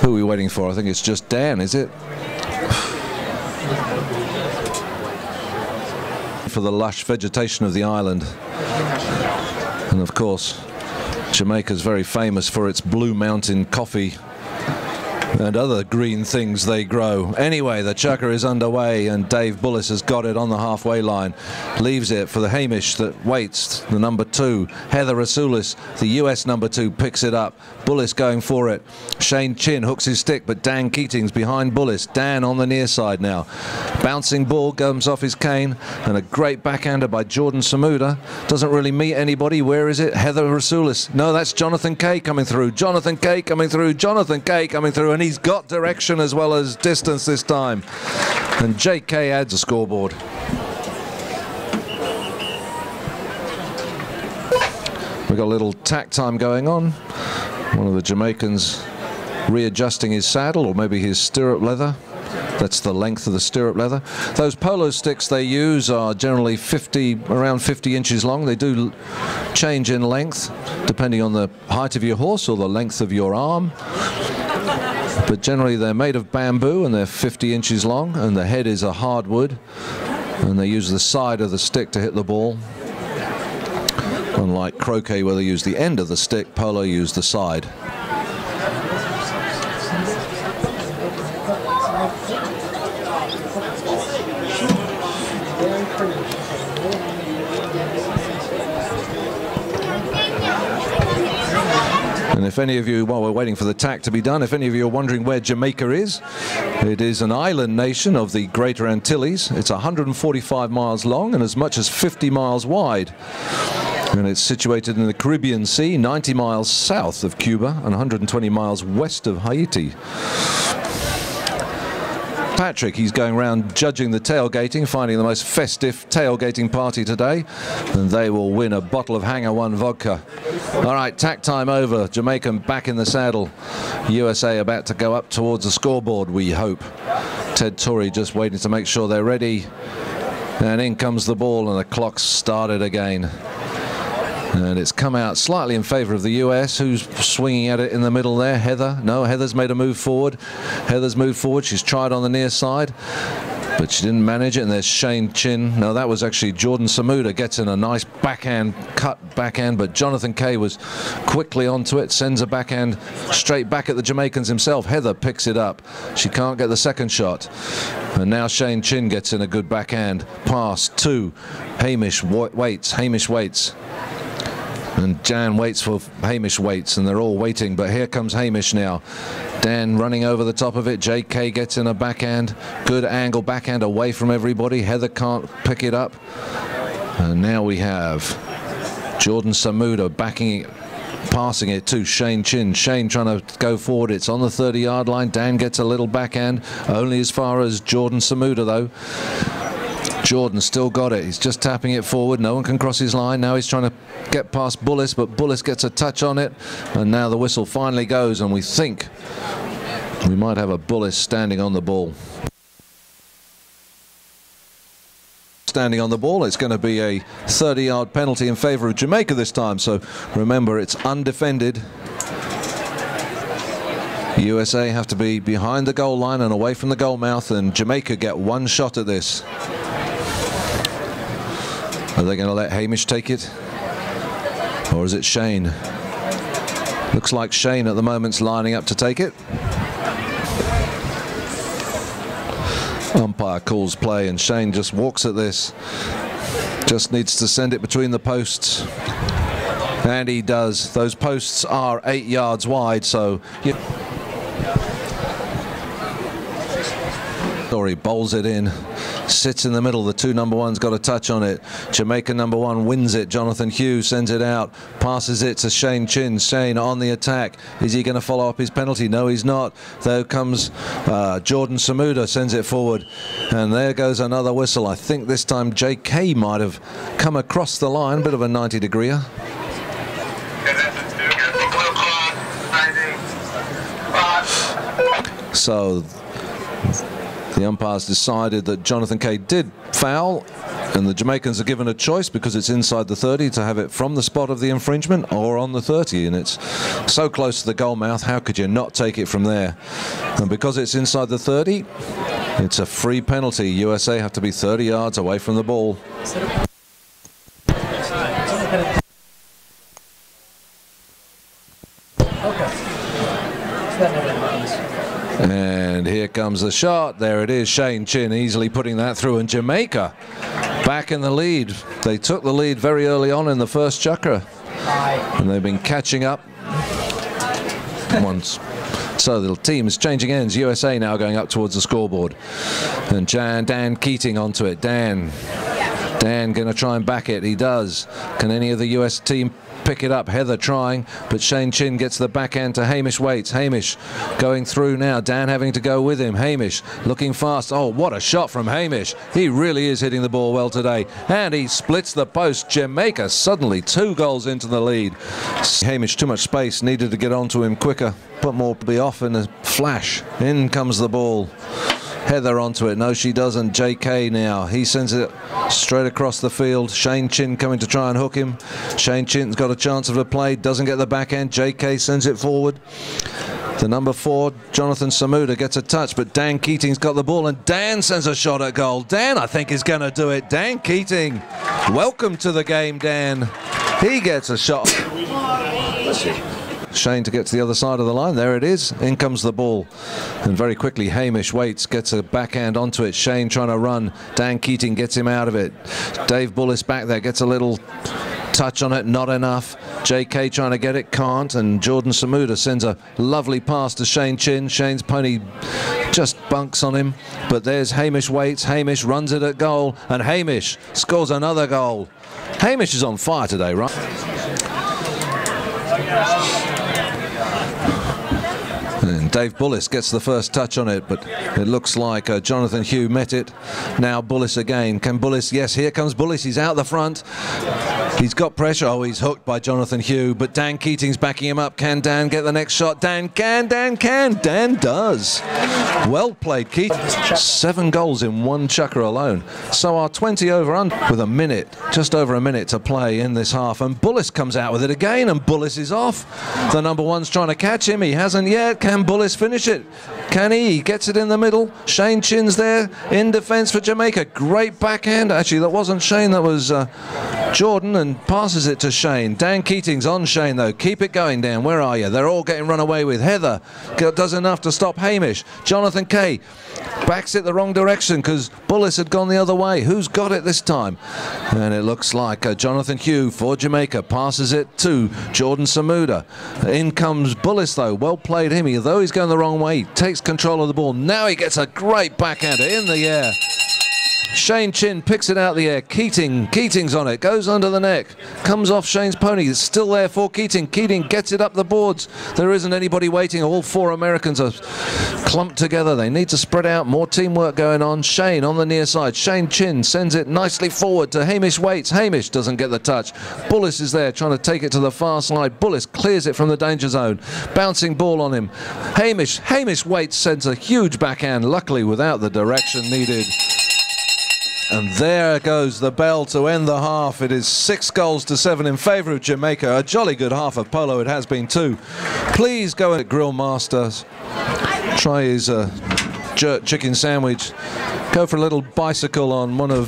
Who are we waiting for? I think it's just Dan, is it? For the lush vegetation of the island. And of course, Jamaica's very famous for its Blue Mountain coffee and other green things they grow. Anyway, the Chukker is underway, and Dave Bullis has got it on the halfway line. Leaves it for the Hamish that waits, the number 2. Heather Rasulis, the US number 2, picks it up. Bullis going for it. Shane Chin hooks his stick, but Dan Keating's behind Bullis. Dan on the near side now. Bouncing ball comes off his cane, and a great backhander by Jordan Samuda. Doesn't really meet anybody. Where is it? Heather Rasulis. No, that's Jonathan Kay coming through. Jonathan Kay coming through. Jonathan Kay coming through, and he's got direction as well as distance this time. And JK adds a scoreboard. We've got a little tack time going on. One of the Jamaicans readjusting his saddle, or maybe his stirrup leather. That's the length of the stirrup leather. Those polo sticks they use are generally around 50 inches long. They do change in length depending on the height of your horse or the length of your arm. But generally they're made of bamboo, and they're 50 inches long, and the head is a hardwood, and they use the side of the stick to hit the ball. Unlike croquet, where they use the end of the stick, polo use the side. And if any of you, while we're waiting for the tack to be done, if any of you are wondering where Jamaica is, it is an island nation of the Greater Antilles. It's 145 miles long and as much as 50 miles wide. And it's situated in the Caribbean Sea, 90 miles south of Cuba and 120 miles west of Haiti. Patrick, he's going around judging the tailgating, finding the most festive tailgating party today, and they will win a bottle of Hangar 1 vodka. All right, tack time over. Jamaican back in the saddle. USA about to go up towards the scoreboard, we hope. Ted Torrey just waiting to make sure they're ready. And in comes the ball, and the clock's started again. And it's come out slightly in favor of the US. Who's swinging at it in the middle there? Heather? No, Heather's made a move forward. Heather's moved forward. She's tried on the near side, but she didn't manage it. And there's Shane Chin. No, that was actually Jordan Samuda. Gets in a nice backhand, cut backhand, but Jonathan Kay was quickly onto it. Sends a backhand straight back at the Jamaicans himself. Heather picks it up. She can't get the second shot. And now Shane Chin gets in a good backhand. Pass to Hamish waits. Hamish waits. And Jan waits for Hamish waits, and they're all waiting, but here comes Hamish now. Dan running over the top of it. JK gets in a backhand. Good angle backhand away from everybody. Heather can't pick it up. And now we have Jordan Samuda backing it, passing it to Shane Chin. Shane trying to go forward. It's on the 30-yard line. Dan gets a little backhand, only as far as Jordan Samuda though. Jordan still got it. He's just tapping it forward. No one can cross his line. Now he's trying to get past Bullis, but Bullis gets a touch on it. And now the whistle finally goes, and we think we might have a Bullis standing on the ball. Standing on the ball, it's going to be a 30-yard penalty in favor of Jamaica this time. So remember, it's undefended. USA have to be behind the goal line and away from the goal mouth, and Jamaica get one shot at this. Are they going to let Hamish take it? Or is it Shane? Looks like Shane at the moment's lining up to take it. Umpire calls play, and Shane just walks at this. Just needs to send it between the posts. And he does. Those posts are 8 yards wide, so... He bowls it in, sits in the middle. The two number ones got a touch on it. Jamaica number 1 wins it. Jonathan Hughes sends it out, passes it to Shane Chin. Shane on the attack. Is he going to follow up his penalty? No, he's not. There comes Jordan Samuda, sends it forward, and there goes another whistle. I think this time JK might have come across the line. Bit of a 90-degreer. So the umpires decided that Jonathan Kay did foul, And the Jamaicans are given a choice because it's inside the 30 to have it from the spot of the infringement or on the 30, and it's so close to the goal mouth, how could you not take it from there? And because it's inside the 30, it's a free penalty. USA have to be 30 yards away from the ball. And here comes the shot. There it is. Shane Chin easily putting that through, and Jamaica back in the lead. They took the lead very early on in the first Chukker, and they've been catching up once. So the team is changing ends. USA now going up towards the scoreboard, and Dan Keating onto it. Dan going to try and back it. He does. Can any of the US team pick it up? Heather trying, but Shane Chin gets the backhand to Hamish Waits. Hamish going through now. Dan having to go with him. Hamish looking fast. Oh, what a shot from Hamish. He really is hitting the ball well today. And he splits the post. Jamaica suddenly 2 goals into the lead. Hamish, too much space, needed to get onto him quicker. Put more to be off in a flash. In comes the ball. Heather onto it. No, she doesn't. JK now. He sends it straight across the field. Shane Chin coming to try and hook him. Shane Chin's got a chance of a play. Doesn't get the backhand. JK sends it forward. The number 4, Jonathan Samuda, gets a touch, but Dan Keating's got the ball, and Dan sends a shot at goal. Dan, I think, is going to do it. Dan Keating, welcome to the game, Dan. He gets a shot. Shane to get to the other side of the line. There it is. In comes the ball. And very quickly Hamish Waits gets a backhand onto it. Shane trying to run. Dan Keating gets him out of it. Dave Bullis back there gets a little touch on it. Not enough. JK trying to get it. Can't. And Jordan Samuda sends a lovely pass to Shane Chin. Shane's pony just bunks on him. But there's Hamish Waits. Hamish runs it at goal. And Hamish scores another goal. Hamish is on fire today, right? And Dave Bullis gets the first touch on it, but it looks like Jonathan Hugh met it. Now Bullis again. Can Bullis? Yes, here comes Bullis. He's out the front. He's got pressure. Oh, he's hooked by Jonathan Hugh, but Dan Keating's backing him up. Can Dan get the next shot? Dan can. Dan does. Well played, Keating. 7 goals in 1 Chukker alone. So our 20 over under with a minute, just over a minute to play in this half. And Bullis comes out with it again, and Bullis is off. The number 1's trying to catch him. He hasn't yet. Can Bullis finish it? Can he? He gets it in the middle. Shane Chin's there in defence for Jamaica. Great backhand. Actually, that wasn't Shane. That was Jordan, and passes it to Shane. Dan Keating's on Shane though. Keep it going, Dan. Where are you? They're all getting run away with. Heather does enough to stop Hamish. Jonathan Kay backs it the wrong direction because Bullis had gone the other way. Who's got it this time? And it looks like Jonathan Hugh for Jamaica passes it to Jordan Samuda. In comes Bullis though. Well played him. Though he's going the wrong way, he takes control of the ball. Now he gets a great backhander in the air. Shane Chin picks it out the air. Keating's on it, goes under the neck, comes off Shane's pony. It's still there for Keating. Keating gets it up the boards. There isn't anybody waiting. All 4 Americans are clumped together. They need to spread out. More teamwork going on. Shane on the near side. Shane Chin sends it nicely forward to Hamish Waits. Hamish doesn't get the touch. Bullis is there trying to take it to the far side. Bullis clears it from the danger zone. Bouncing ball on him. Hamish Waits sends a huge backhand, luckily without the direction needed. And there goes the bell to end the half. It is 6 goals to 7 in favour of Jamaica. A jolly good half of polo it has been too. Please go at Grill Masters. Try his jerk chicken sandwich. Go for a little bicycle on one of